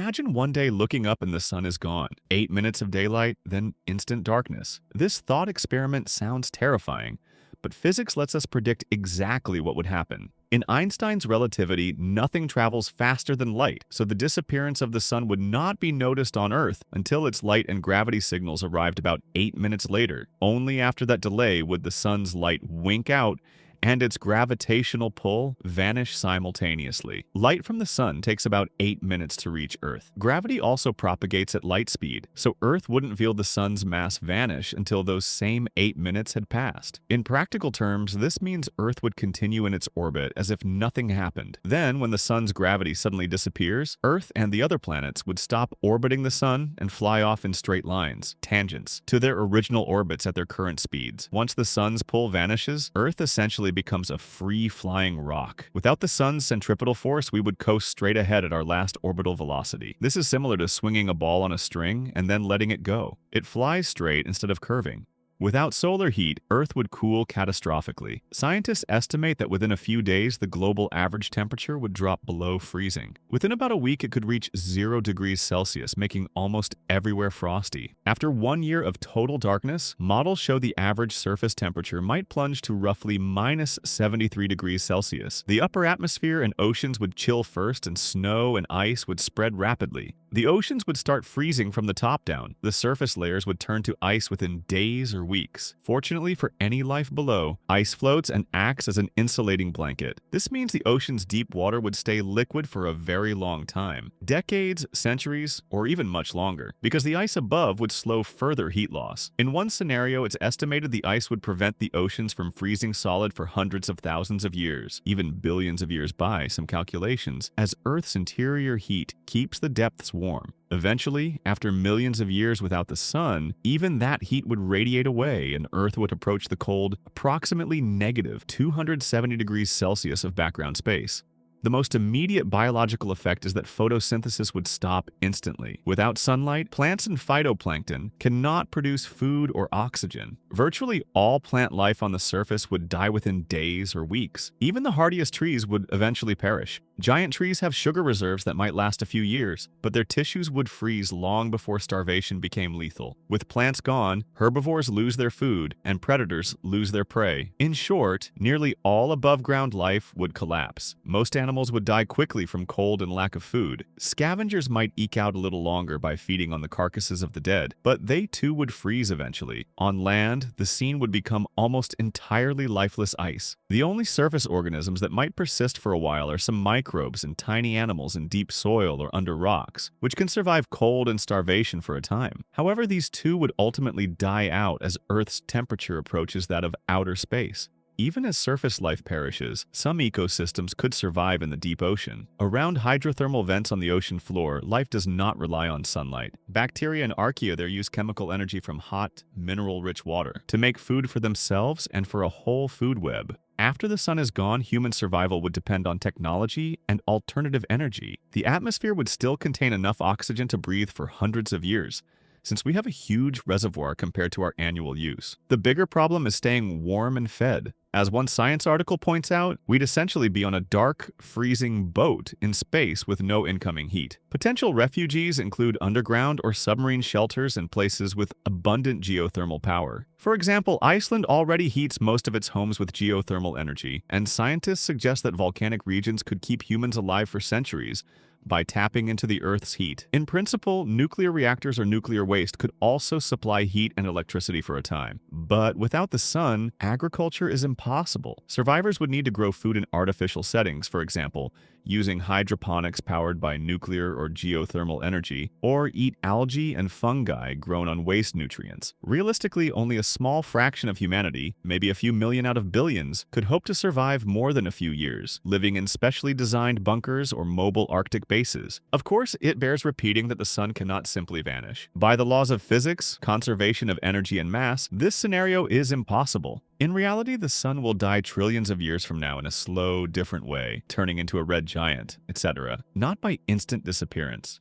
Imagine one day looking up and the sun is gone. 8 minutes of daylight, then instant darkness. This thought experiment sounds terrifying, but physics lets us predict exactly what would happen. In Einstein's relativity, nothing travels faster than light, so the disappearance of the sun would not be noticed on Earth until its light and gravity signals arrived about 8 minutes later. Only after that delay would the sun's light wink out and its gravitational pull vanish simultaneously. Light from the sun takes about 8 minutes to reach Earth. Gravity also propagates at light speed, so Earth wouldn't feel the sun's mass vanish until those same 8 minutes had passed. In practical terms, this means Earth would continue in its orbit as if nothing happened. Then, when the sun's gravity suddenly disappears, Earth and the other planets would stop orbiting the sun and fly off in straight lines, tangents, to their original orbits at their current speeds. Once the sun's pull vanishes, Earth essentially becomes a free-flying rock. Without the sun's centripetal force, we would coast straight ahead at our last orbital velocity. This is similar to swinging a ball on a string and then letting it go. It flies straight instead of curving. Without solar heat, Earth would cool catastrophically. Scientists estimate that within a few days, the global average temperature would drop below freezing. Within about a week, it could reach 0 degrees Celsius, making almost everywhere frosty. After 1 year of total darkness, models show the average surface temperature might plunge to roughly minus 73 degrees Celsius. The upper atmosphere and oceans would chill first, and snow and ice would spread rapidly. The oceans would start freezing from the top down. The surface layers would turn to ice within days or weeks. Fortunately for any life below, ice floats and acts as an insulating blanket. This means the ocean's deep water would stay liquid for a very long time, decades, centuries, or even much longer, because the ice above would slow further heat loss. In one scenario, it's estimated the ice would prevent the oceans from freezing solid for hundreds of thousands of years, even billions of years by some calculations, as Earth's interior heat keeps the depths warm. Eventually, after millions of years without the sun, even that heat would radiate away and Earth would approach the cold, approximately negative 270 degrees Celsius of background space. The most immediate biological effect is that photosynthesis would stop instantly. Without sunlight, plants and phytoplankton cannot produce food or oxygen. Virtually all plant life on the surface would die within days or weeks. Even the hardiest trees would eventually perish. Giant trees have sugar reserves that might last a few years, but their tissues would freeze long before starvation became lethal. With plants gone, herbivores lose their food, and predators lose their prey. In short, nearly all above-ground life would collapse. Most animals would die quickly from cold and lack of food. Scavengers might eke out a little longer by feeding on the carcasses of the dead, but they too would freeze eventually. On land, the scene would become almost entirely lifeless ice. The only surface organisms that might persist for a while are some microbes and tiny animals in deep soil or under rocks, which can survive cold and starvation for a time. However, these too would ultimately die out as Earth's temperature approaches that of outer space. Even as surface life perishes, some ecosystems could survive in the deep ocean. Around hydrothermal vents on the ocean floor, life does not rely on sunlight. Bacteria and archaea there use chemical energy from hot, mineral-rich water to make food for themselves and for a whole food web. After the sun is gone, human survival would depend on technology and alternative energy. The atmosphere would still contain enough oxygen to breathe for hundreds of years, since we have a huge reservoir compared to our annual use. The bigger problem is staying warm and fed. As one science article points out, we'd essentially be on a dark, freezing boat in space with no incoming heat. Potential refugees include underground or submarine shelters in places with abundant geothermal power. For example, Iceland already heats most of its homes with geothermal energy, and scientists suggest that volcanic regions could keep humans alive for centuries by tapping into the Earth's heat. In principle, nuclear reactors or nuclear waste could also supply heat and electricity for a time. But without the sun, agriculture is impossible. Survivors would need to grow food in artificial settings, for example, using hydroponics powered by nuclear or geothermal energy, or eat algae and fungi grown on waste nutrients. Realistically, only a small fraction of humanity, maybe a few million out of billions, could hope to survive more than a few years, living in specially designed bunkers or mobile Arctic bases. Of course, it bears repeating that the sun cannot simply vanish. By the laws of physics, conservation of energy and mass, this scenario is impossible. In reality, the sun will die trillions of years from now in a slow, different way, turning into a red giant, etc., not by instant disappearance.